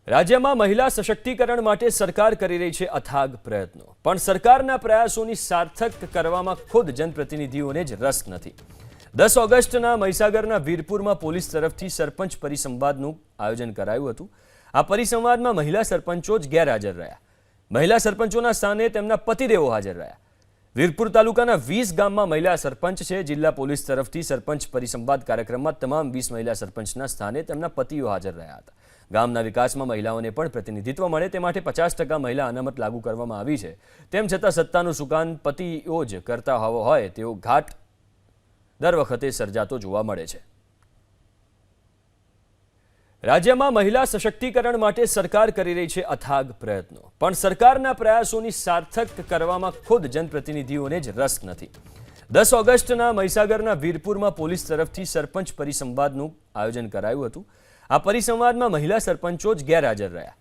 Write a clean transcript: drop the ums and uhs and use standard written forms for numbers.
રાજ્યમાં મહિલા સશક્તિકરણ માટે સરકાર કરી રહી છે અથાગ પ્રયત્નો, પણ સરકારના પ્રયાસોની સાર્થક કરવામાં ખુદ જનપ્રતિનિધિઓને જ રસ નથી। 10 ઓગસ્ટના મહીસાગરના વીરપુરમાં પોલીસ તરફથી સરપંચ પરિસંવાદનું આયોજન કરાયું હતું। આ પરિસંવાદમાં મહિલા સરપંચો જ ગેરહાજર રહ્યા। મહિલા સરપંચોના સ્થાને તેમના પતિદેવો હાજર રહ્યા। વીરપુર તાલુકાના 20 ગામમાં મહિલા સરપંચ છે। જિલ્લા પોલીસ તરફથી સરપંચ પરિસંવાદ કાર્યક્રમમાં તમામ 20 મહિલા સરપંચના સ્થાને તેમના પતિઓ હાજર રહ્યા હતા। ગામના વિકાસમાં મહિલાઓને પણ પ્રતિનિધિત્વ મળે તે માટે 50% મહિલા અનામત લાગુ કરવામાં આવી છે। તેમ છતાં સત્તાનું સુકાન પતિઓ જ કરતા હોય તેવો ઘાટ દર વખતે સર્જાતો જોવા મળે છે। રાજ્યમાં મહિલા સશક્તિકરણ માટે સરકાર કરી રહી છે અથાગ પ્રયત્નો, પણ સરકારના પ્રયાસોની સાર્થક કરવામાં ખુદ જનપ્રતિનિધિઓને જ રસ નથી। 10 ઓગસ્ટના મહીસાગરના વીરપુરમાં પોલીસ તરફથી સરપંચ પરિસંવાદનું આયોજન કરાયું હતું। આ પરિસંવાદમાં મહિલા સરપંચો જ ગેરહાજર રહ્યા।